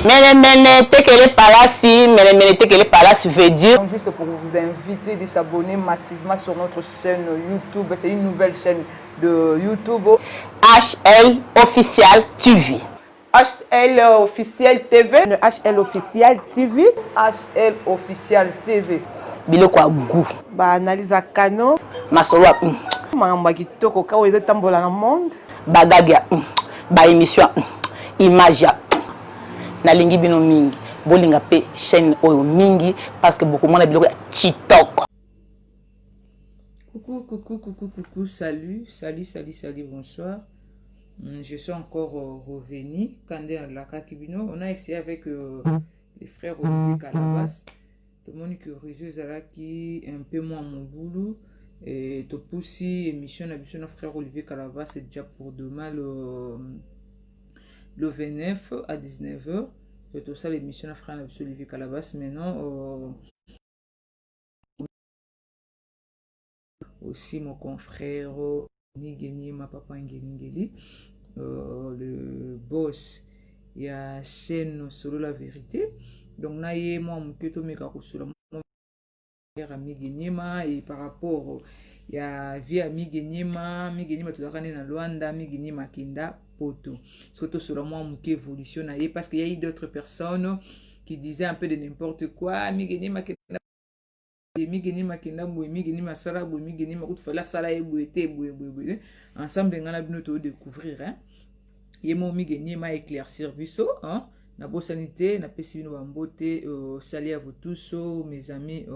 Mene tekele palasi, mene tekele palasi veut dire. Donc juste pour vous inviter de s'abonner massivement sur notre chaîne YouTube. C'est une nouvelle chaîne de YouTube. HL Official TV. HL Official TV. HL Official TV. HL Official TV. Biloko ya goût. Ba analyse à canon. Masolo. Mamba kitoko ka ozo tambola na monde. Bagabia. Ba émission. Image ya. Nalingi bino mingi. Bolinga pe chaîne oyo mingi parce que beaucoup moins biloko ya TikTok. Coucou, salut, bonsoir. Je suis encore revenu. On a essayé avec les frères Olivier Calabas. Tout le monde qui est réseau qui un peu moins mon boulot. Et tout poussi émission de notre frère Olivier Calabas, c'est déjà pour demain le 29 à 19h. C'est tout ça l'émission de frère Olivier Calabas. Maintenant, aussi mon confrère Nigeni, ma papa Ngeli, le boss, il y a chaîne Solo la vérité. Donc, naïe moi, mon keto meka kusula Migenyema et par rapport il y a via Migenyema tout le na Luanda, Migenyema Kinda Poto. Surtout sur moi, mon évolution naïe parce qu'il y a eu d'autres personnes qui disaient un peu de n'importe quoi. Migenyema Kinda Migenyema Kinda Boue, Migenyema Sara Boue, Migenyema Koutfala Sala et Bouete Boue. Ensemble, on a bien tout découvrir. Hein. Et mon Migenyema éclaircir Bisso. Hein. Na bonne sanité, na pessimino bambote. Salut à vous tous, mes amis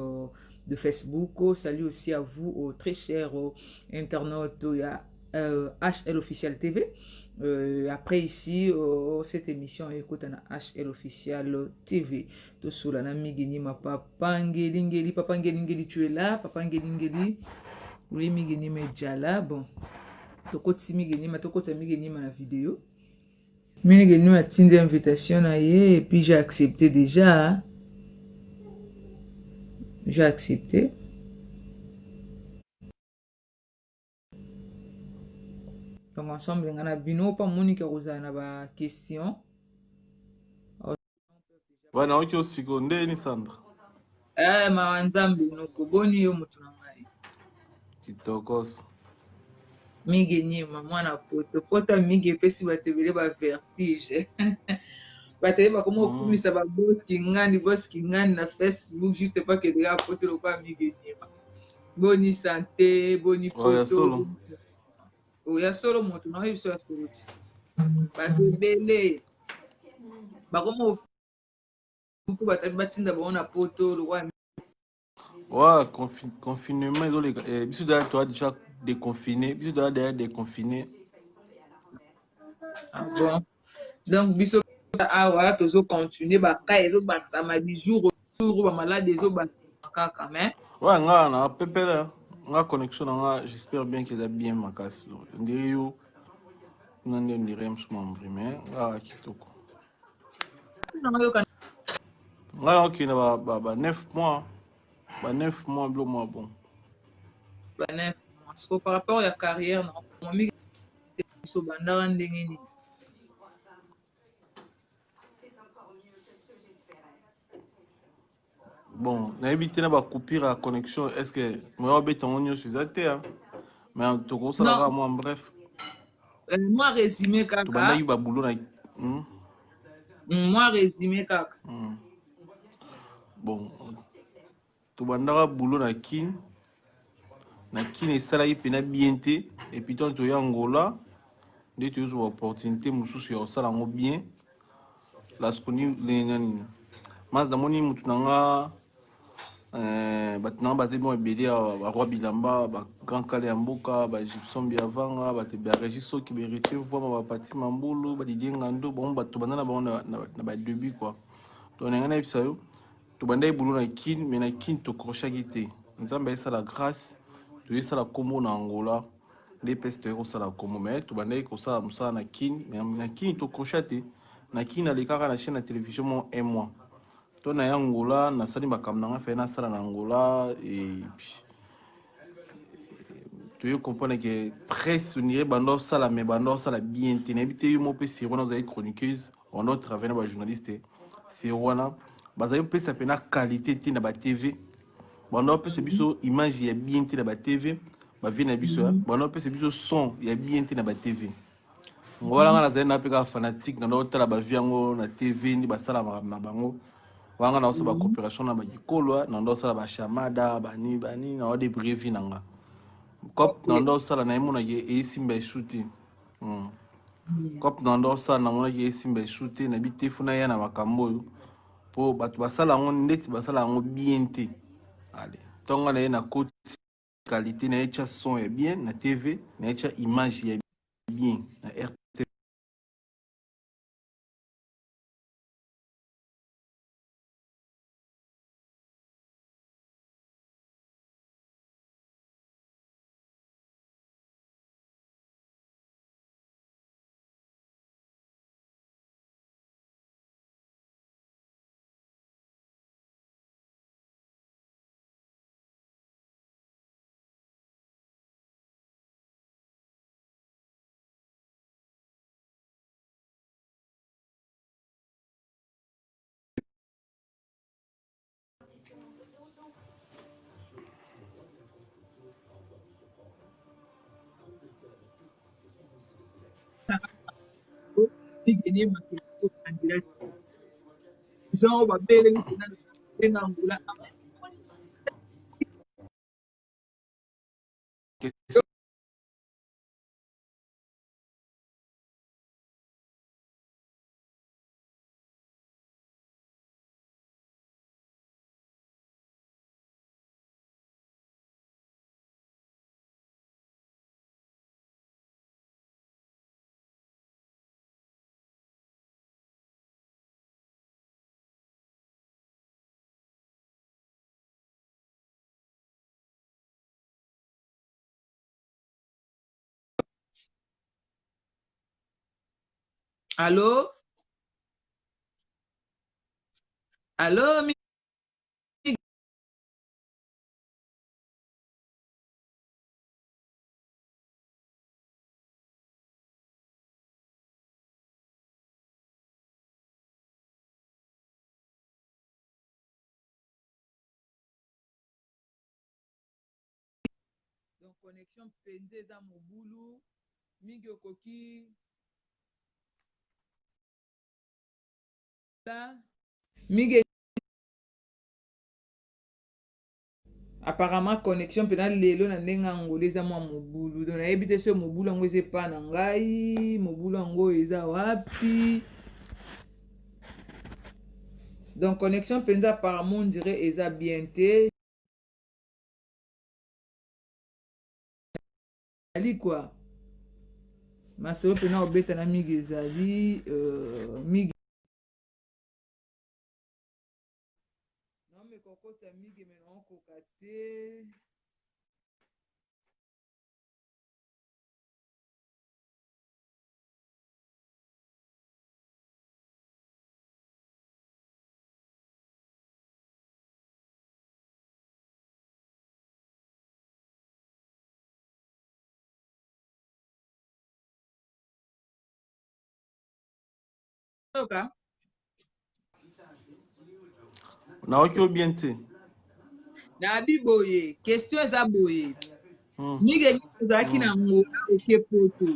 de Facebook. Salut aussi à vous, très chers internautes. Il y a HL Official TV. Après ici, cette émission écoute na HL Official TV. Tout cela na Migenyema papa Ngeli, tu es là, papa Ngeli. Oui, Migenyema est déjà là. Bon, tokoti Migenyema na vidéo. Migenyema m'a tindu invitation et puis j'ai accepté déjà. J'ai accepté. Donc ensemble, on a bino pas Monique Rosa na ba question. Wana oki osikonde ni Sandra. Ma nzambe no koboni yo mutu na ngai. Kitokos. Migenyema mwana poto mige pesi batebele ba vertige. Batele ba komo kumisa ba boski ngani na Facebook juste pas que les gars poto lo pas Migenyema. Boni santé, boni poto. Oya solo moto na yeso ya solo ti. Batebele. Ba komo beaucoup batinda ba ona poto lo wa. Ouais, confinement, biso da toi déjà déconfiné, biso da déjà déconfiné. Ah bon. Donc biso awa tozo continuer ba ka ezo bata ma di jour ba malade ezo bata kaka mais. Ouais, nga na pepele, nga connexion nga, j'espère bien qu'il a bien ma casse. Ndiri yo nande ndiri msumambri mais nga kitoko. Nga ok na ba 9 mois. Bah 9 mois, bleu mois bon. Bah 9 mois. Parce que par rapport à la carrière, non, moi, je suis bon, on a évité la coupure à connexion. Est-ce que moi, je suis hein? Mais en tout cas, ça va, moi, bref. Moi, résumé, kaka. Moi, résumé, kaka. Bon, tu vas boulot na kin et ça là il peut bien te et puis toi tu es Angola dès tu as une opportunité mususu sur ça là bien la skoni les nani mas da moni mutunanga batina ba bon ebele ba roi bilamba ba grand kale ya mboka ba gypsum bia vanga ba te ba regiso ki berite voir ba pati mambulu ba didier ngando bon ba to banana ba na ba début quoi donc ngana ipsa yo to bandai boulot na kin mais na kin to crochagité nzamba esa la grâce to esa la combo na Angola les pestes ko sala combo mais to bandai ko sala musala na kin mais na kin to crochaté na kin na lekaka na chaîne de télévision mon un mois to na Angola na sali makamna nga fait na sala na Angola et tu veux comprendre que presse unirait bando sala mais bando sala bien tenebité yo mo pe si on a chroniqueuse on doit travailler na ba journaliste c'est wana bazali pesa pena qualité te na ba TV banda pesa biso image ya bien te na ba TV ba vie na biso banda pesa biso son ya bien te na ba TV ngola nga nazali na peka fanatique na ndo tala ba vie yango na TV ni basala na bango wanga na osa ba coopération na ba gikolo na ndo sala ba chamada bani na ode brevi nanga cop na ndo sala na emo na ye esimba shooting cop na ndo sala na mona ye esimba shooting na bitefuna ya na makambo oyo po bato basala yango ndeti basala yango bien te ale ntongo na ye na koti qualité na ye tia son ya bien na TV na ye tia image ya bien na RT. Genre babele ngina na ngula Allô? Allô, donc connexion penze eza mobulu mingi okoki la mingi apparemment connexion mpena lelo na ndenge yango eza mwa mobulu donc nayebi te so mobulu yango eza epa na ngai mobulu yango eza wapi donc connexion mpenza apparemment on dirait eza bien te ali quoi masolo mpena obeta na mingi ezali mingi kokota mingi me naokoka te oka naoki bien te na biboye question eza boye mingi ezalaki na ngola oke poto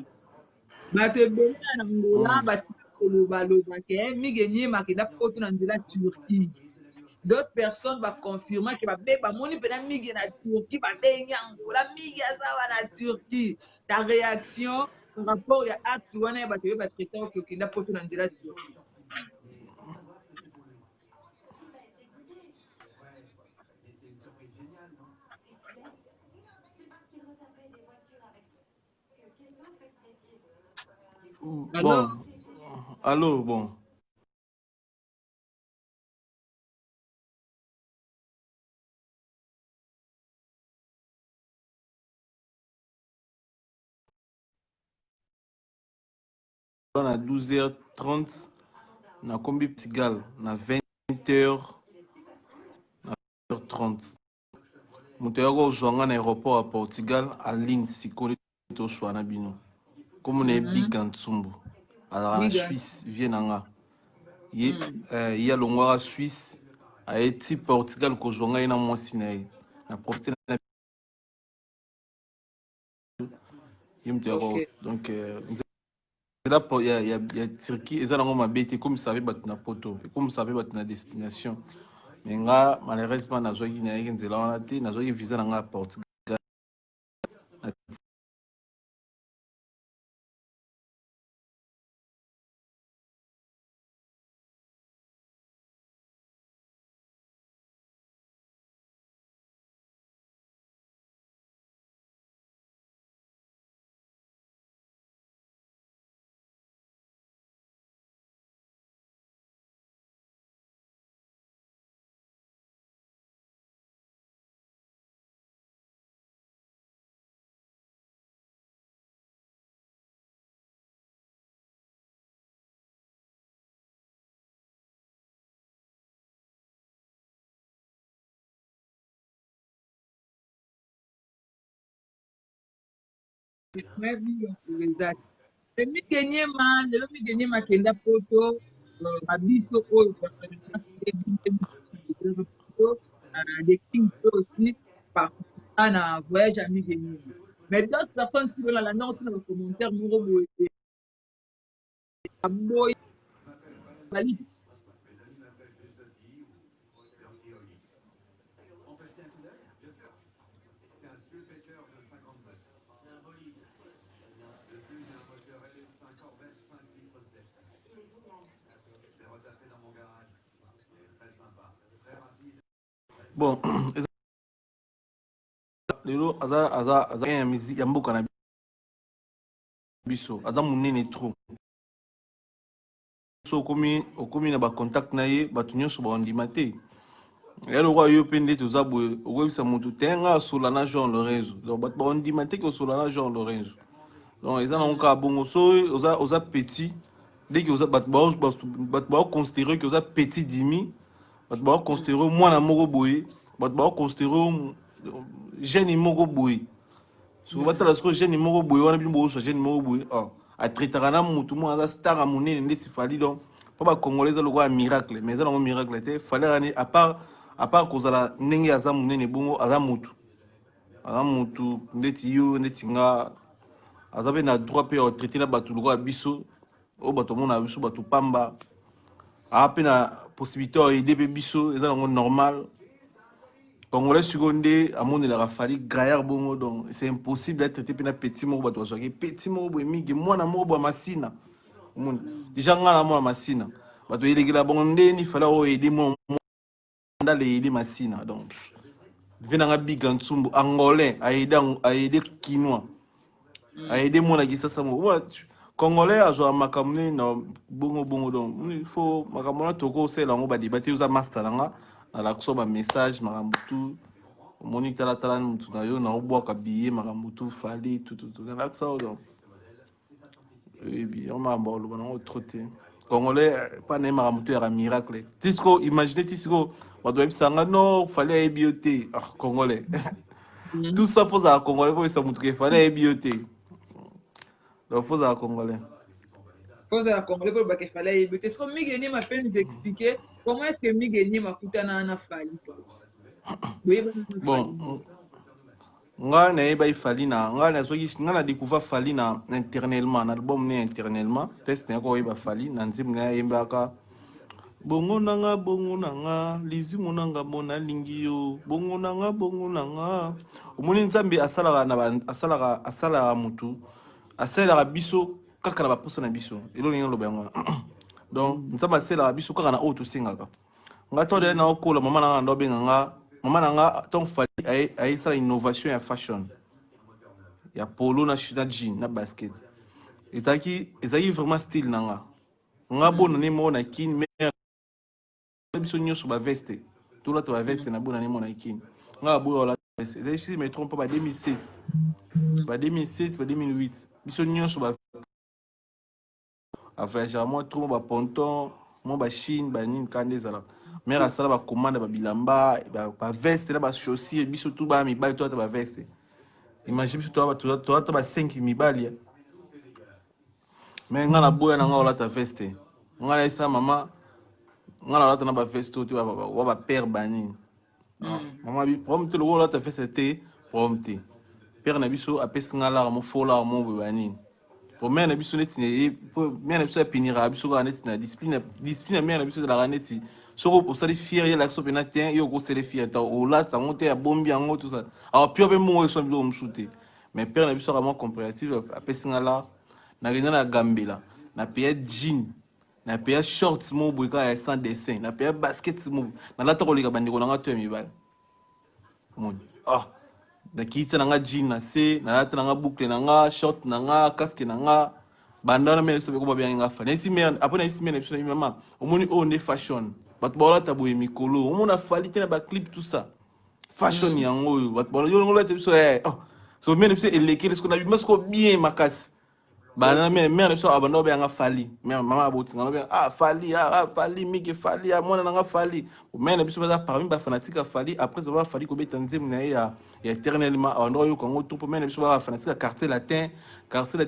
bato ebele na ngola batika kolobalobake mingi enyemaka eza poto na nzela Turquie d'autres personnes baconfirma ke babe bamoni mpena mingi na Turquie babengi angola mingi azawa na Turquie ta réaction par rapport ya acte wana ya bato oyo batraita oke okenda poto na nzela Turquie bon allô bon à 12h30 na kombi Portugal na 20h30 moto ya kozwanga na aéroport ya Portugal aline sikoli toswa na bino komo na bika ntsumbu azala na Suisse vie na nga il y a l'ongwara Suisse a été Portugal ko zonga ina mwasi na ye na profité na Ok. donc là il y a Turquie et ça n'a pas bête comme ça avait battu na poto comme ça avait battu na destination mais nga malheureusement na zoki na yeke nzela wana te na zoki visa na nga Portugal. Migenyema lelo migenyema kenda poto babiso oyo des kings aussi participant na voyage à migenyema mais d'autres personnes qui veulent la langue na commentaire moko boye boye bali Bon, lelo aza ya musique ya mboka na biso aza monene trop so okomi na bacontact na ye bato nyonso baondima te ya lokwa yo mpe nde toza boye okoyebisa motu te nga asola na Jean Lorenzo donc bato baondima te ke osola na Jean Lorenzo donc eza nango kaka bongo so oza petit ndenge bato baoconsidere ke oza petit dimi bato baoconsidere mwana moko boye bato baoconsidere jeune moko boye soki batala sikoyo jeune moko boye wana bino bozoswa jeune moko boye atraitaka na motu moko aza star ya monene nde sifali donc mpo bacongolais eza lokola miracle mais eza nango miracle te falekani à part kozala ndenge aza monene bongo aza motu ndeti yo ndeti nga aza mpe na droit mpe ya otraite na bato lokola biso oyo bato omona biso bato pamba aa mpe na possibilité ya aide mpe biso eza nango normal congolais sikoyo nde amonelaka fali gaillard bongo donc c'est impossible ya traité mpe na petit moko bato bazwaki petit moko boye mingi mwana moko boye masina omoni déjà nga na mwana masina bato elekela bongo ndeni fali oyo aide mwana ndala aide masina donc ve nanga biga nsumbu angolais aide kinois aide mwana kisasa moko congolais azwaka makambo nini na bongo donc il faut makambo wana tokosala yango badebate oza master nanga nalakuso bamessage makambo tu omoni talatala motu na yo naobwaka biye makambo tu fali nalakisa o donc oyebi yango makambo oloba nango tro te congolais mpa na ye makambo tu yaka miracle tisiko imagine tisiko bato bayebisanga non fali ayebi yo te congolais tout ça fo ozala congolais po oyebisa motu ke fali ayebi yo te donc faut ozala congolais. Faut la congolais pour baké fallait éviter. Est-ce que Miguel m'a fait nous expliquer comment est-ce que Miguel m'a coûté na fali. Bon, nga na yeba ifali na nga na soki nga na découvert fali na internellement na album ne internellement test na ko yeba fali na nzimu na yembaka bongo nanga lizimu nanga mona lingi yo bongo nanga omoni nzambe asalaka mutu asalaka biso kaka na baposa na biso elo lingi loba yango donc nzambe asalaka biso kaka na oyo tosengaka nga to de na okola mama nanga ndo benga nga mama nanga ton fali ay sala innovation ya fashion ya polo na jean na basket ezaki vraiment style nanga nga bona ne mo na kin mais biso nyonso ba veste tout là to ba veste na bona ne mo na kin nga boyo la veste si me trompe pas 2007 ba 2008 biso nyonso ba affaire moi trop ba ponton mo ba chine ba nini kande zala mère asala ba commande ba bilamba ba veste na ba chaussures biso tout ba mibali to ba veste imagine biso to ba 5 mibali mais nga na boya na nga olata veste nga na isa mama ngala lata na ba vesto te wa ba père bani mama bi prompte le wala ta fait c'était prompte père na biso apesi ngala mo fola mo bani pour mère na biso neti pour mère na biso ya pinira biso ka neti na discipline mère na biso de la neti soko pour ça les fier ya l'action penatien yo ko c'est les fier ta o la ta monter ya bombi yango tout ça alors puis be mo so bilo msute mais père na biso vraiment compréhensif apesi ngala na gena na gambela na paye jean na paye shorts mo boika ya sans dessin na paye basket mo na lata ko leka bandiko na ngato ya mibale mon ah na kitsa na nga jean na se na lata na nga boucle na nga short na nga casque na nga bandana mele so ko ba bien nga fa nesi mère après nesi mère biso na mama omoni o ne fashion bat bola ta boye mikolo omona fali te na ba clip tout ça fashion yango bat bola yo ngola te biso oh so mère biso eleke ce qu'on a vu mas ko bien makasi bana mère biso abanda be nga fali mère mama aboti nga be fali fali mike fali mona nga fali mère biso ba parmi ba fanatique fali après avoir fali ko beta nzemu na ya éternellement on yo kongo tout pour mère biso ba fanatique quartier latin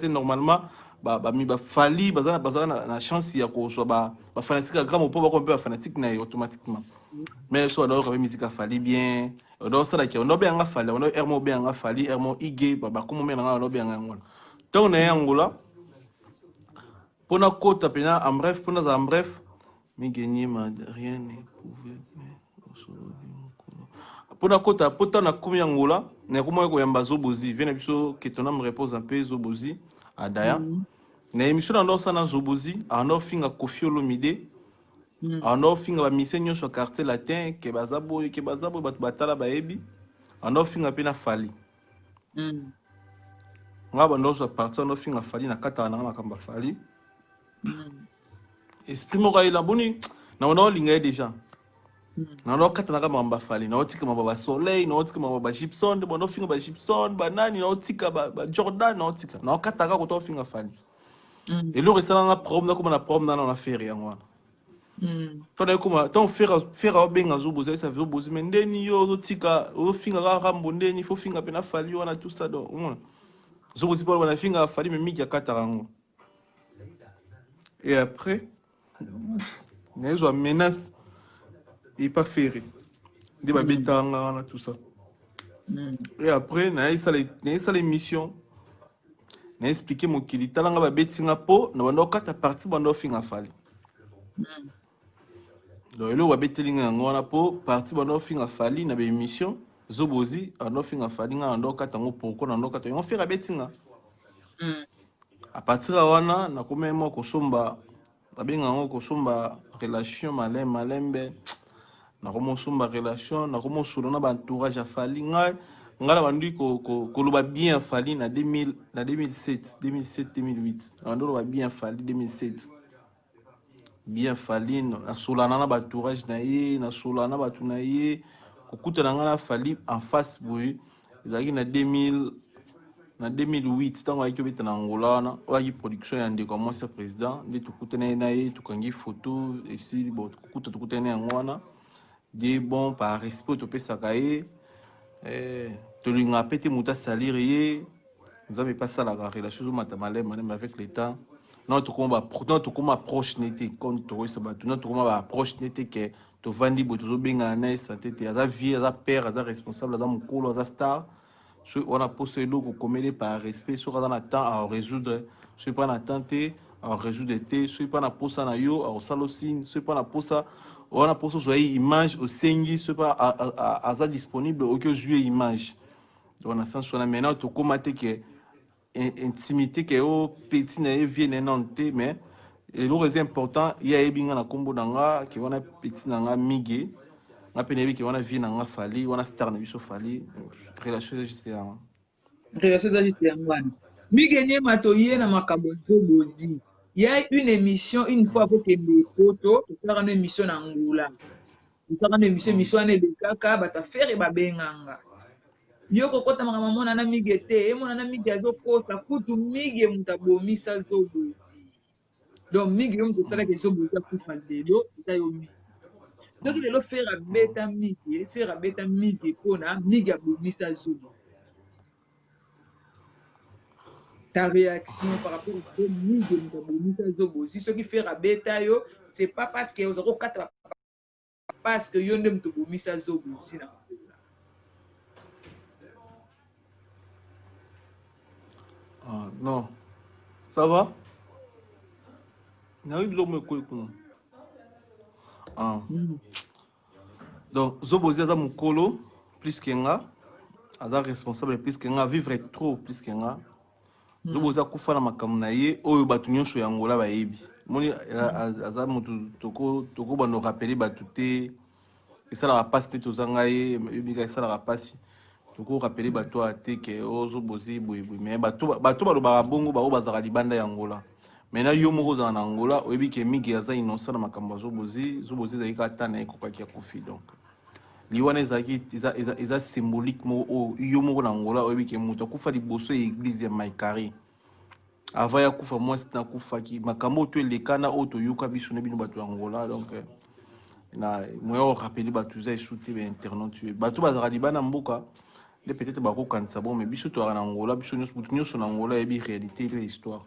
normalement ba mi ba fali bazana na chance ya ko so ba fanatique grand po ba ko ba fanatique na automatiquement mère biso adore ko musique fali bien on ça la ki on be nga fali on hermo be nga fali hermo ige ba ko mo mère nga on be nga ngona donc na yangola pona kota pena en bref pona za en bref mi gagner ma rien ne pouvait pona kota pota na kumi yangola na kuma ko yamba zobozi vient biso que ton âme repose un peu zobozi adaya na émission na sana zobozi ana finga Koffi Olomide ana finga ba misenyo sur quartier latin ke bazabo bat batala ba ebi ana finga pena fali nga bando so partir no finga fali na kata na makamba fali esprit mo la boni na ona linga déjà na no kata na makamba fali na otika mababa soleil na otika mababa gypsum de bondo finga ba gypsum banani na otika ba Jordan na otika na kata ka ko to finga fali et le restant na prom na ko na prom na ferie ngwana tona kuma ton faire benga zo bozo ça veut bozo mais ndeni yo otika o finga ka rambo ndeni fo finga pena fali wana tout ça donc zo bozo pour na finga fali mais miki akata rango et après les autres menaces et pas ferré des babetanga tout ça et après na l'émission na expliquer mon kili talanga babetinga po na bando kata partie bando finga fali donc le babetelinga ngona po partie bando finga fali na be émission zobozi ando finga fali nga ando kata ngo pourquoi ando kata on fait babetinga à partir de wana na kuma mo ko somba babenga ngo ko somba relation malembe na ko somba relation na ko solo na ba entourage fali nga ngala bandi ko loba bien fali na 2007 2008 ando loba bien fali 2007 bien fali na solana na ba entourage na ye na solana ba tuna ye ko kutana ngala fali en face boy ezaki na 2008 tango ayaki obeta na Angola na oyaki production ya ndeko mwasi président nde tukutana na ye tukangi photo esi bon tukutana yango wana de bon par respect topesaka ye tolinga pe te muta salire ye nzambe epasalaka relation zomata malema avec l'état non tokoma approche nete comme tokoyisa bato non tokoma ba approche nete ke tovandi boye tozobengana na ye santé te aza vie aza père aza responsable aza mokolo aza star on a posé l'eau pour comméder par respect sur dans temps à résoudre ce pas na tenter à résoudre té ce pas na posa na yo à salosine ce pas na posa on a posé sur image au sengi ce pas à disponible aucun jouer image donc on a sens sur la maintenant to commater que intimité que au petit na vient nanté mais et le important il y a ebinga na kombo nanga qui on a petit nanga migué na penebi ki wana vie nanga fali wana star na biso fali relation juste ya relation juste ya ngwana migenie matoye na makambo zobozi il y a une émission une fois pour que poto tokala na émission na ngula tokala na émission ane bekaka bata faire babenganga yo kokota makambo mona na migete mona na migi azokota kutu migi mutabomisa zobozi donc migi yo mutotala ke zobozi akufa lelo itayo migi donc il faut faire bêta migi pour na migi abomisa zobo ta réaction par rapport au migi abomisa zobo si ce qui fait bêta yo c'est pas parce que vous avez parce que yo nde moto bomisa zobo aussi na ngola. Ah, non. Ça va? N'arrive l'homme quoi comme. Ah. Donc, Zobozi aza mukolo plus que nga, aza responsable plus que nga, vivre trop plus que nga. Zobozi akufa na makambo na ye oyo bato nyonso ya Angola bayebi. Moni aza mutu toko bando rappeler bato te. Esalaka pasi te tozanga ye, ebika esalaka pasi. Toko rappeler bato ate ke o Zobozi boye boye. Mais bato balobaka bongo bao bazaka libanda ya Angola. Maintenant yo moko ozala na Angola oyebi ke mingi aza innocent na makambo ya Zobozi ezalaki ata na ye kokaki ya kofi donc. Liwana ezalaki eza symbolique moko yo moko na Angola oyebi ke moto akufa liboso ya église ya Maikari. Avant ya kufa mwasi na kufaki makambo oyo elekana oyo toyoka biso na bino bato ya Angola donc na moyo rappeler bato za esute ba internaute bato bazaka libana mboka le peut-être bakokanisa bon mais biso toyaka na Angola biso nyonso na Angola yebi réalité et l'histoire.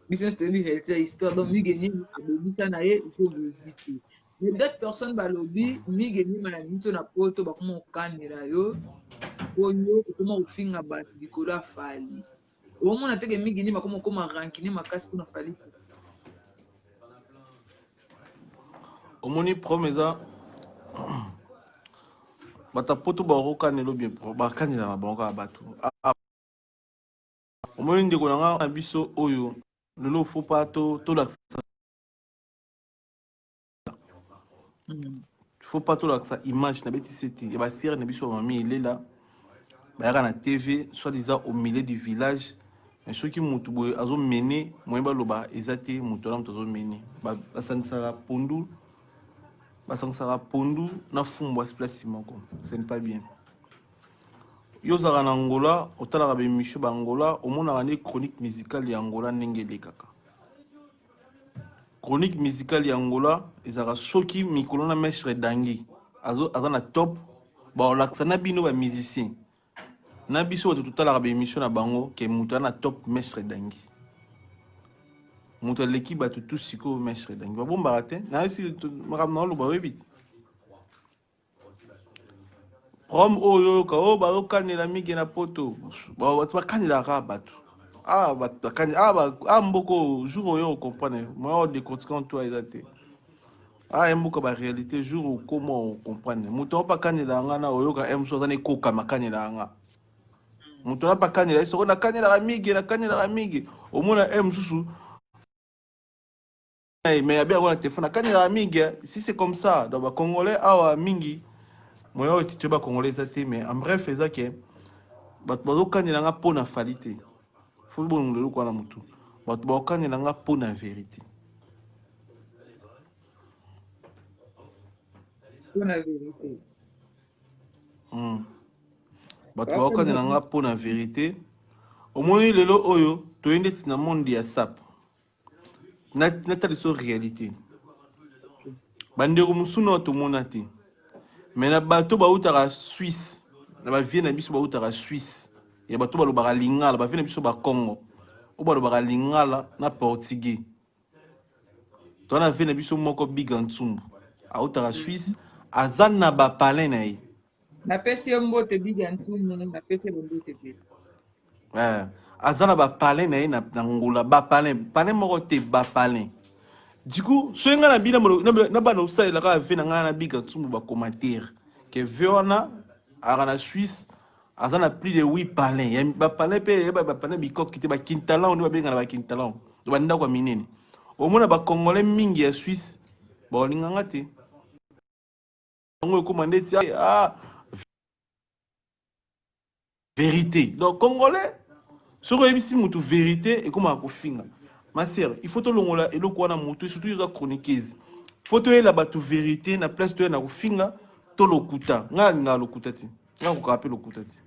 Biso c'est réalité ya histoire donc migeni abobisa na ye Zobozi te. Mais d'autres personnes balobi migeni na biso na poto bakoma kokanela yo oyo okoma kofinga bato likolo ya fali. Omona teke migeni bakoma koma rankine makasi mpona fali. Omoni problème eza bata poto bakokanela bien bakanela na bango ya bato. Omoni ndeko na nga na biso oyo lelo faut pas tolakisa faut pas tolakisa image na beti seti ya basere na biso mami elela bayaka na TV soi-disant au milieu du village mais soki mutu boye azomene moye baloba eza te mutu wana mutu azomene basangisaka pondu na fumbu asi place moko ce n'est pas bien. Yo ozalaka na Angola otalaka baémission baangola omonaka nde chronique musicale ya Angola ndenge elekaka. Chronique musicale ya Angola ezalaka soki mikolo na Maître Dangi aza na top baolakisa na bino bamusicien na biso bato totalaka baémission na bango ke mutu aza na top Maître Dangi mutu aleki bato tu sikoyo Maître Dangi babombaka te nayesi makambo na oloba oyebi te prom oyo oyoka oyo bazokanela mingi na poto bato bakanelaka bato mboko jour oyo ocomprendre moya décortiquant toi eza te mboka baréalité jour okoma ocomprendre moto opa kanela nga na oyoka mso aza na ekoka makanela yanga moto napa kanela soko nakanelaka mingi omona mosusu mais abi yango na telefone nakanelaka mingi si c'est comme ça donc bacongolais awa mingi moya oyo titue bacongolais eza te mais en bref eza ke bato bazokanela nga mpo na fali te fo bonongelo kwana motu bato bazokanela nga mpo na vérité. Mpona vérité. Bato bazokanela nga mpo na vérité. Omoni lelo oyo toye ndeti na monde ya sap nataliso réalité bandeko mosuna oyo tomona te mais na bato bautaka Suisse na bavie na biso bautaka Suisse ya bato balobaka lingala bavie na biso bakongo oyo balobaka lingala na portugais to na vie na biso moko biga ntsumbu autaka Suisse aza na bapalin na ye napesi yo mbote biga ntumu napesi yo mbote pe aza na bapalin na ye na ngola bapalin moko te bapalin diku soki ngai na bina na bana osalelaka ve na ngai na biga ntsumbu bacommentaire ke ve wana aka na Suisse aza na plus de 8 palin bapalin mpe bapalin bikoki te bakintalan nde babenga na bakintalan bandako ya minene omona bacongolais mingi ya Suisse baolinganga te yango ekoma ndeti vérité donc congolais soki oyebisi mutu vérité ekomaka kofinga ma sœur il faut tolongola eloko wana motu surtout yoza chroniqueuse faut toyela bato vérité na place toye na kofinga tolokuta ngai alingaka lokuta te ngai kokaka mpe lokuta te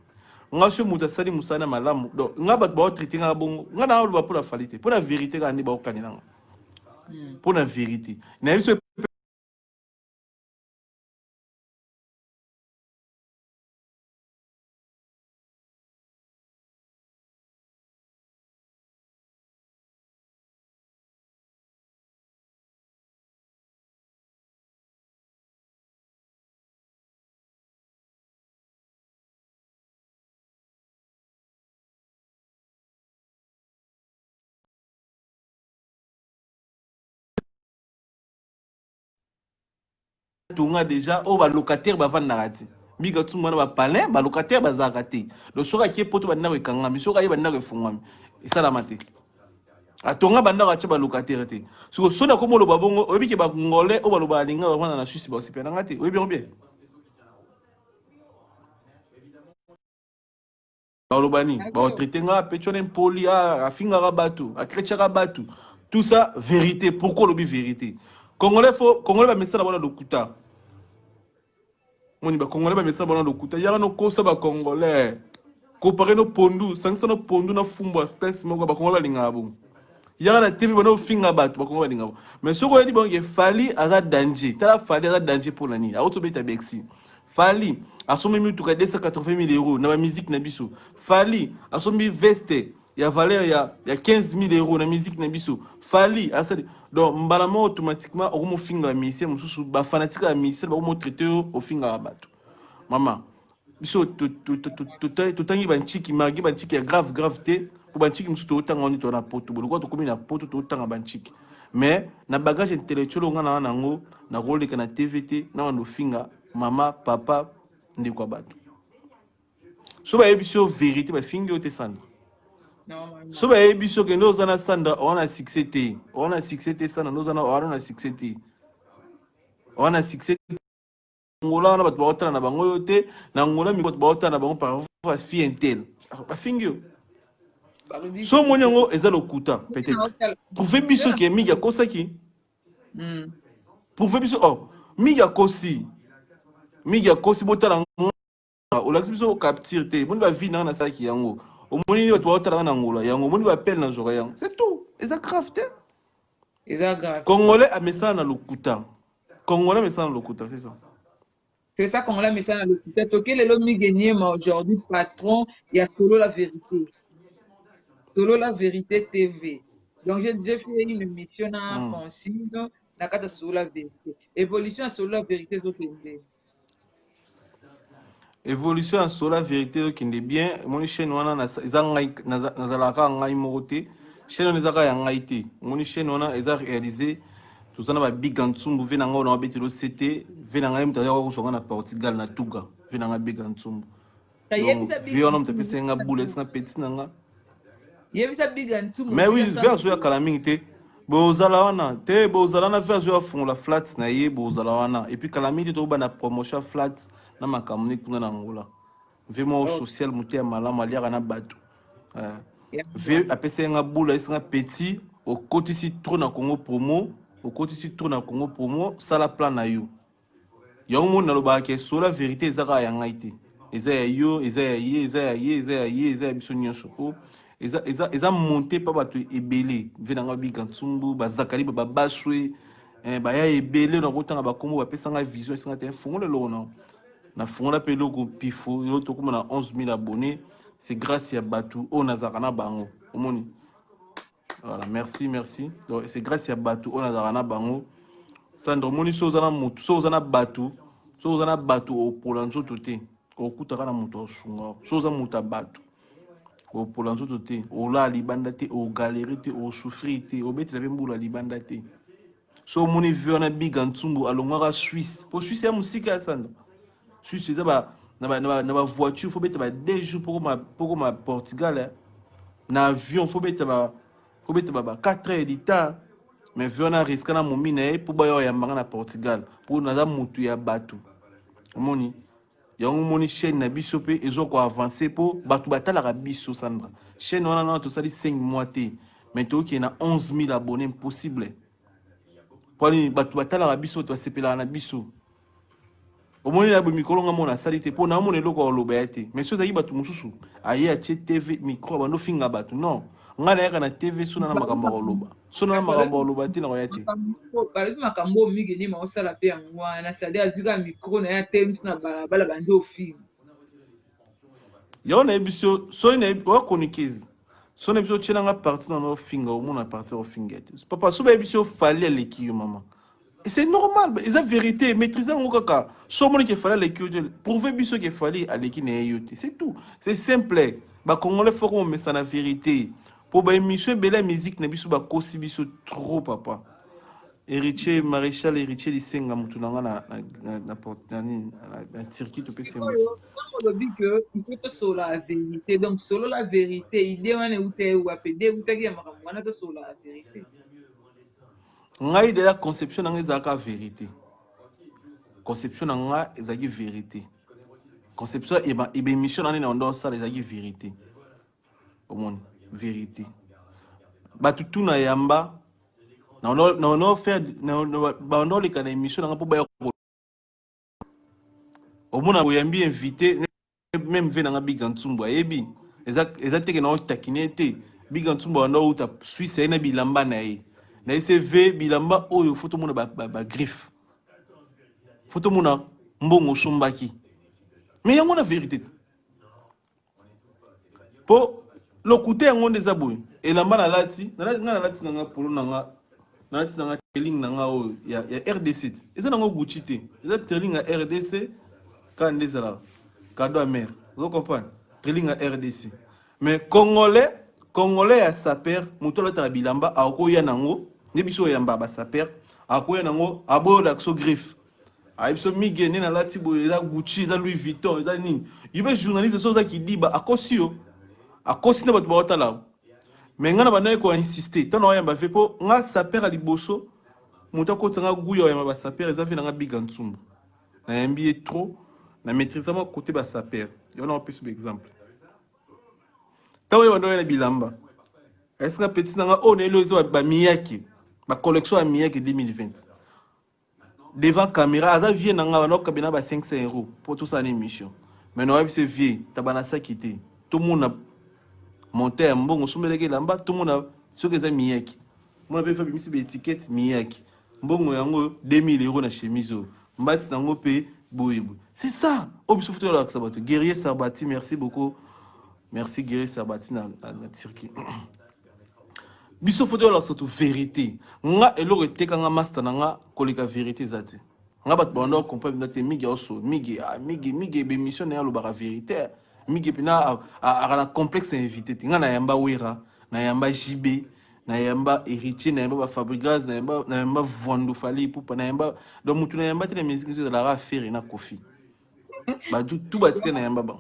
ngai so moto asali mosala malamu donc ngai bato baotraite ngai bongo ngai na oloba mpo na fali te mpo na vérité kaka nde baokanelanga mpo na vérité na biso tonga déjà o ba locataire ba vandaka te biga tu mwana ba palin ba locataire ba zaka te donc soka ki poto ba ndako ekangami soka ye ba ndako efungwami esalama te atonga ba ndako atia ba locataire te so na komo loba bongo oyebi ke ba ngolais o ba loba linga ba vanda na Suisse ba osepelanga te oyebi bien balobani ba traiter nga petone poli a finga batu a chrétien batu tout ça vérité pourquoi lobi vérité congolais ba messala bona lokuta moni ba congolais ba messala bona lokuta yaka no kosa ba congolais comparé no pondu sangisa no pondu na fumbo espèce moko ba congolais linga bon yaka na TV bona finga batu ba congolais linga bon mais soko yedi bon ke fali aza danger tala fali aza danger pour nani a auto beta bexi fali asombi mituka 280 000 euros na ba musique na biso fali asombi veste ya valeur ya 15 000 euros na musique na biso fali asali donc mbalama automatiquement okomo finga musicien mususu ba fanatique ya musicien ba komo traiter au finga bato mama biso totangi ba nchiki magi ba nchiki ya grave te pour ba nchiki mususu totanga oni to na poto boloko to komi na poto totanga ba nchiki mais na bagage intellectuel on na nango na roleka na TVT na ndo finga mama papa ndi kwa bato so ba ebiso vérité ba fingi ote sanda so ba ebiso ke ndo zana sanda on a succès te sanda ndo zana on a succès te on a succès ngola na bato ba otala na bango yote na ngola mi bato ba otala na bango par fille intel ba fingi so monyango eza lokuta peut-être prouver biso ke mi ya kosaki prouver biso mi ya kosi botala olakisi biso capture te moni ba vie na saki yango omoni ni bato baotala na ngola yango omoni ba appel na zora yango c'est tout eza grave te eza grave congolais amesana na lokuta c'est ça congolais amesana na lokuta toke lelo migenyema aujourd'hui patron ya Solo la vérité TV donc j'ai fait une émission na Francine na kata Solo la vérité évolution ya Solo la vérité zokende évolution à Solo vérité qui est bien mon chaîne wana nazalaka ngai moko te chaîne ezaka ya ngai te mon chaîne wana eza réalisé tout ça na ba big Ntsumbu ve nanga na betelo CT ve nanga mutaka ko songa na Portugal na Tuga ve nanga big Ntsumbu donc ve ona mutaka senga boule senga petit nanga yebita big Ntsumbu mais oui verso ya kalamingi te bozala wana te bozala na verso ya fungola flat na ye bozala wana et puis kalamingi to ba na promotion flat na makamuni kuna na ngola vraiment social muté malamu aliaka na bato ve apesa nga bula esenga petit au côté si trop na Congo promo sala plan na yo yango mo na loba ke Solo la vérité ezaka ya ngai te eza ya yo eza ya biso nyonso ko eza monté pa bato ebele ve nanga bika Ntsumbu bazakali ba baswe ba ya ebele na kotanga bakombo bapesa nga vision esenga te fongola lona na fongola pe loko pifo yo to kuma na 11 000 abonnés c'est grâce à Batu on azaka na bango omoni voilà merci donc c'est grâce à Batu on azaka na bango sandro moni soza na mutu soza na Batu o polanzo tote okutaka na mutu osunga soza muta Batu o polanzo tote o la libanda te o galérie te o souffrir te o betela mbula libanda te so moni viona big Ntsumbu alongwaka Suisse po Suisse ya musika ya sandro Suisse eza ba na voiture faut mettre 2 jours pour ma Portugal na avion faut mettre 4 heures d'état mais avion na risque na momina pour ba yo ya mbanga na Portugal pour na za mutu ya batu omoni yango moni chaîne na biso pe ezo ko avancer pour batu batala ka biso Sandra chaîne wana na to sali 5 mois te mais to ki na 11 000 abonnés impossible pour ni batu batala ka biso to sepela na biso omoni na mikolo nga mona salite po na mona eloko oloba yate mais so zayi batu mususu aye a TV micro bando finga batu non nga na yaka na TV sona na makambo oloba sona na makambo oloba te na yate balobi makambo migeni ma osala pe yango wana c'est-à-dire azika micro na ya te na balabala bandi ofinga yo na ebiso so na wa konikiz so na ebiso tshela nga parti na no finga omona parti o finga te papa so ba ebiso fali aleki yo mama. Et c'est normal, c'est la vérité. Maîtriser mon kaka. Sommone qu'il fallait l'équité. Prouver biso qu'il fallait à l'équité. C'est tout. C'est simple. Bah Congolais faut qu'on mette ça la vérité. Pour bah émission belle musique na biso bah kosi biso trop papa. héritier maréchal héritier lisenga mutu nanga na Turquie to pese mutu. Le but que il faut sur la vérité. Donc selon la vérité, idée on est où t'es ou apédé ou t'es qui est makamwana to sur la vérité. Ngai de la conception nanga ezaka vérité. Conception nanga ezaki vérité. Conception et émission nani na ndo ça ezaki vérité. Au monde vérité. Batutu na yamba na on faire na on les kana émission nanga po ba au monde boyambi invité même ve nanga Big Ntsumbu ayebi exact que na takinete Big Ntsumbu ndo uta Suisse na bilamba na ye na CV bilamba oyo photo mona ba griffe photo mona mbongo sombaki mais yango na vérité po le côté yango des aboy elamba na lati nanga polo nanga na lati nanga teling nanga oyo ya RDC eza nango Gucci te eza teling ya RDC quand des là cadeau amer vous comprenez teling ya RDC mais congolais à saper mutola ta bilamba akoya nango ne biso yamba ba saper akoya nango abo la so griffe abiso migene na lati boye la Gucci la Louis Vuitton eza nini yibe journaliste so za kidiba akosio akosi na bato baotala mais ngana banaye ko insister tant na yamba fait po nga saper ali boso muto ko tanga guyo yamba ba saper eza fi na Big Ntsumbu na yambi trop na maîtrise ma côté ba saper yo na opis exemple tawe wando na bilamba est-ce que petit nanga on est le ba miyaki ba collection à miyaki 2020 devant caméra aza vie nanga na kabina ba 500 € pour tout ça en émission mais no c'est vie tabana ça quitter tout le monde monter un bon sombeleke lamba tout le monde ce que ça miyaki moi peut faire bimisi étiquette miyaki mbongo yango 2000 € na chemise mbati nango pe boyebo c'est ça obiso photo la sabato guerrier Sarbati merci beaucoup merci guerrier Sarbati na Turquie biso photo la sabato vérité nga eloko tekanga master nga koleka vérité zati nga bat bando comprendre ndate migi oso migi be mission na lo ba vérité migi pina a complexe invité nga na yamba wera na yamba JB na yamba héritier na yamba ba Fabregas na yamba Vondo Fali pupa na yamba donc mutu na yamba tena musique de la faire na Kofi ba tout batike na yamba ba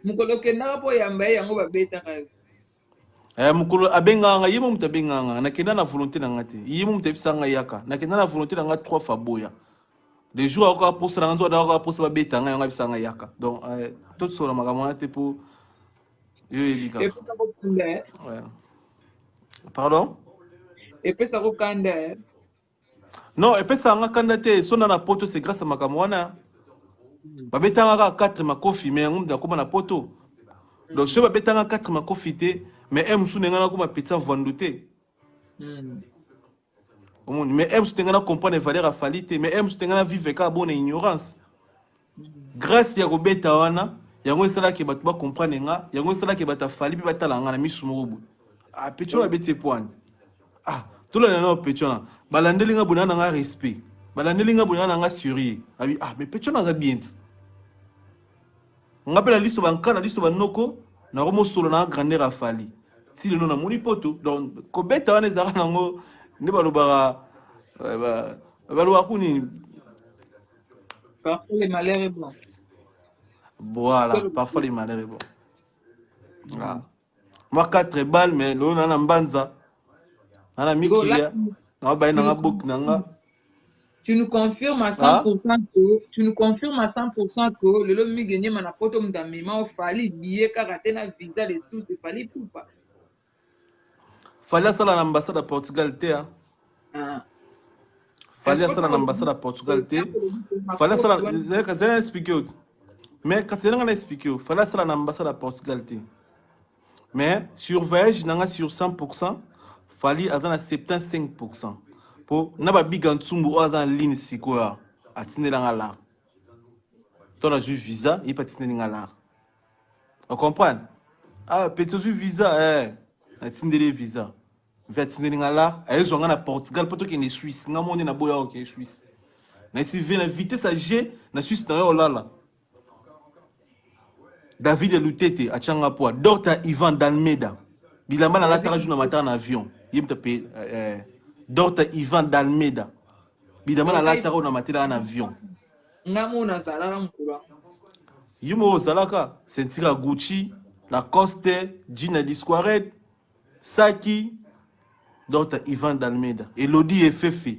mukolo kenda po yamba yango ba beta ka mukolo abenganga yimo mutabenganga na kenda na volonté na ngati yimo mutabisanga yaka na kenda na volonté na ngati 3 fois boya les jours encore pour ça nzo da encore pour ça beta nga bisanga yaka donc tout sur la makamana te pour yo elika ouais. Pardon? Et puis ça kanda. Non, et puis ça nga kanda te sona na poto c'est grâce à makamwana. Babetanga 4 makofi mais ngum da koma na poto. Donc je babetanga 4 makofi te mais em sou nga na koma pizza vandoute. Mais em sou nga na comprendre valeur a falite mais em sou nga na vivre ka bonne ignorance. Grâce ya kobeta wana yango esala ke batu ba comprendre nga yango esala ke bata fali bi batala nga na misu mobu. Ah pecho abeti point. Ah tout le monde pecho na balandeli nga bonana nga respect balandeli nga bonana nga sérieux abi ah mais pecho na za bien nga pela listo bankana listo banoko na romo solo na grandeur afali ti lelo na moni poto donc ko beta wana ezaka nango ne balobaka baloba kuni parfois les malheurs est bon voilà parfois les malheurs est bon voilà moi 4 balles mais lelo na mbanza na mikilia na ba na book nanga tu nous confirmes à 100% que tu nous confirmes à 100% que le lomi gagné mana poto mdamema o fali billet karaté na visa les tout fali poupa fallait ça l'ambassade à Portugal te fallait ça l'ambassade à Portugal te fallait ça la expliquer mais quand c'est nga expliquer fallait ça l'ambassade à Portugal te mais sur voyage nanga sur 100% fallait à 75% pour na ba Big Ntsumbu o dans ligne sikoya atindela ngala ton a juste visa il pas tindela ngala on comprend ah petit visa atindela visa va tindela ngala ayezo ngana Portugal poto ki ni Suisse ngamone na boya OK Suisse na si vient la vitesse à G na Suisse na yo lala David Lutete achanga po Dr Ivan Dalmeda bilamba na la tara jour na matin en avion yim tapé Dr Ivan Dalmeda bidama na lataka na matela en avion ngamona zala mkula yumo zalaka sentira Gucci Lacoste Gina Disquaret Saki Dr Ivan Dalmeda Elodie Efefe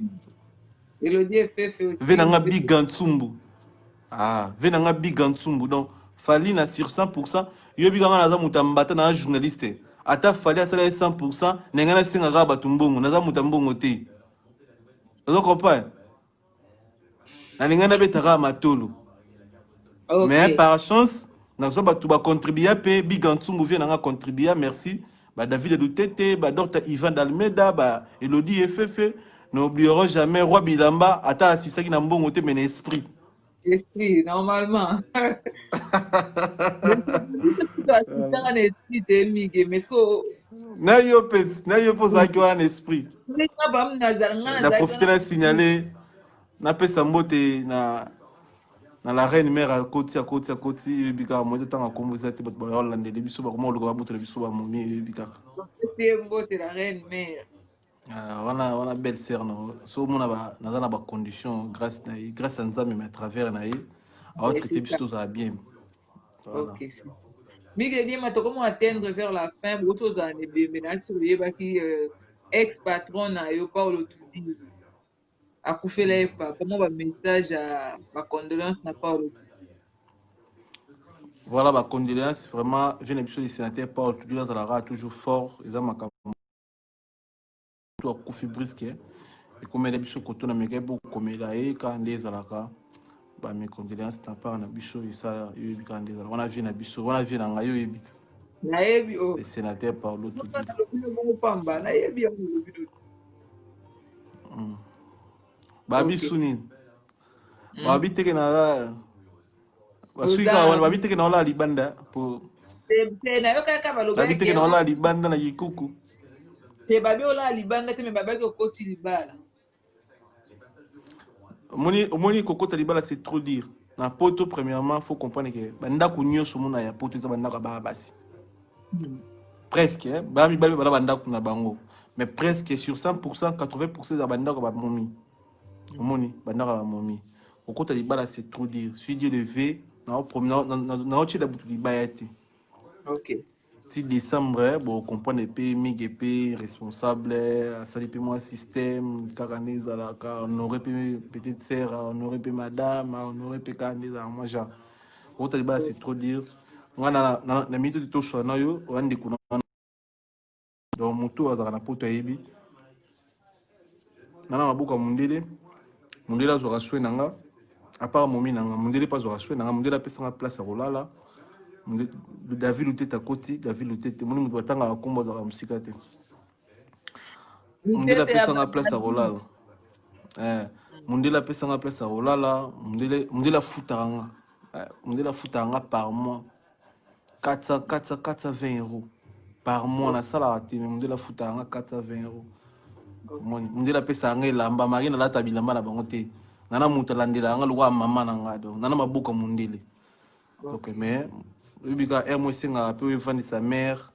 venanga Big Gantsumbu venanga Big Gantsumbu donc fali na sur 100% yo biganga naza mutambata na journaliste ata fali asala 100% nengana singaka batumbongo naza mutambongo te ozo comprendre na nengana betaka matolo mais par chance nazo batu ba contribuer pe Big Gantsumbu vient nanga contribuer merci ba David Lutete ba Dr Ivan Dalmeda ba Elodie Efefe n'oublierons jamais Roi Bilamba ata asisaki na mbongo te mais esprit normalement na yo pozaki wana esprit na profiter na signaler na pesa mbote na la reine mère akoti ebikaka moto tanga kombo eza te bato baolandela biso bakoma oluka babotela biso bamomi ebikaka wana belle sœur no so omona naza na bacondition grâce à nzambe mais à travers na ye aotraité biso tozala bien. Miguel comment atteindre vers la fin beaucoup aux années qui ex patron na yo Paulo Tudi akufela pa comment ba message à ma condoléance na Paulo voilà ma condoléance vraiment je n'ai plus de sénateur Paulo Tudi dans la toujours fort ils ont ma tout akufi brisque et comme elle biso koto na meka beaucoup comme la e quand les alaka ba mes condoléances ta part na biso isa yo bi quand les alaka wana vie na biso wana vie na ngayo ebit na yebi o le sénateur Paulo Tudi pamba na yebi o babi suni babi teke na basuika wana babi teke na ola libanda pour na yo kaka baloba babi teke na ola libanda na yikuku te babi ola libanda te me babaki okoti libala omoni kokota libala c'est trop dire na poto premièrement faut comprendre que bandako nyonso mona ya poto eza bandako ba basi presque ba mi babi bala bandako na bango mais presque sur 100% 80% za bandako ba momi omoni bandako ba momi kokota libala c'est trop dire suis Dieu levé na ochi la butu libaya te. OK si décembre bon comprendre pe migi pe responsable asali pe moi système kakaneza la ka on aurait peut-être sœur on aurait pe madame on aurait pe kaneza moi genre kokota libala c'est trop dire ngana na mito de to so na yo wande kuna donc moto azaka na poto yebi nana mabuka mundele azwaka soin nanga à part momi nanga mundele pas azwaka soin nanga mundele apesa nga place à kolala David Lutete akoti David Lutete moni mutu batanga akombo azaka musika te mundele apesa nga place à kolala mundele apesa nga place à kolala mundele afutaka nga mundele afutaka nga par mois 420 euros par mois na sala te mundele afutaka nga 420 euros mundele apesa nga elamba mari na lata bilamba na bango te nana mutu alandela nga lokwa mama na nga donc nana maboka mundele donc mais ubika ermo senga pe evandi sa mère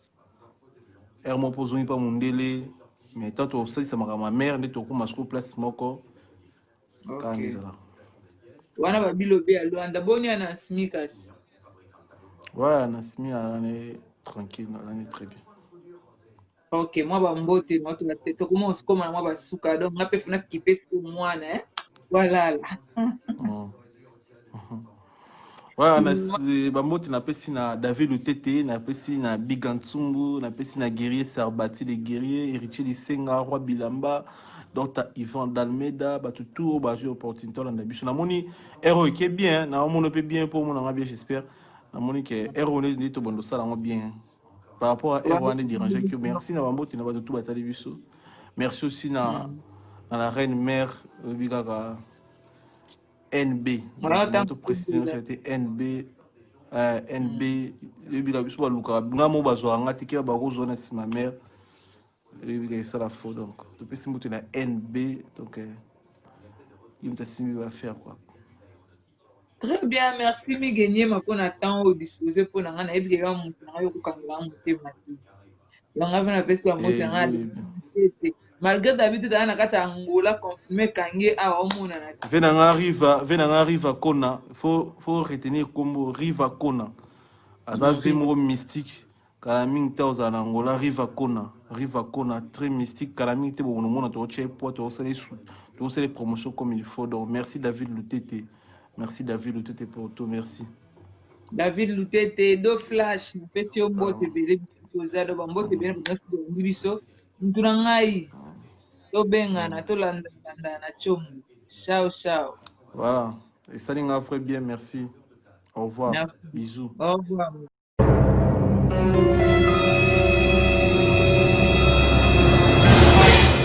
ermo pozoni pa mundele mais tant to ça maka ma mère nde to kuma sco place moko kanizala wana babilo be alwanda boni ana smikas ouais na smi ana tranquille na très bien. OK moi ba mbote moi to kuma usikoma moi basuka donc ngape funa kipesi mwana voilà ouais na bambote na pesi na David Lutete na pesi na Big Gantsumbu na pesi na guerrier Sarbati les guerriers héritier de Senga Roi Bilamba Dr Ivan Dalmeda batu tout ba jeu opportunité na biso na moni héros qui est bien na mono pe bien pour mon bien j'espère na moni que héros ne to bondo sala bien par rapport à héros ne déranger que merci na bambote na batu tout batali biso merci aussi na la reine mère bigaka NB. Notre précision c'était NB. NB. Il a soit Luka. Ngamo bazwa ngati kia barozo na si ma mère. Il a ça la faute donc. Depuis si mutu na NB donc il me simi va faire quoi. Très bien, merci Migeni mapona temps au disposé pour na ngana ebi ya mutu na yo kukanga mutema ti. Banga bana pesa moto ngana. malgré David dans la carte Angola confirmé Kange a omona na Venanga Riva Kona, faut retenir comme Riva Kona. Aza vimo mystique. Kalaming ta aux Angola Riva Kona, très mystique. Kalaming te bon monde to che po to les promotions comme il faut. Donc merci David Lutete. Merci David Lutete pour tout, merci. David Lutete do flash petit mbote bele kozado bambote bele bambote biso ntunangai to bengana to landa na chombo. Ciao. Voilà. Et ça l'inga fait bien, merci. Au revoir. Merci. Bisous. Au revoir.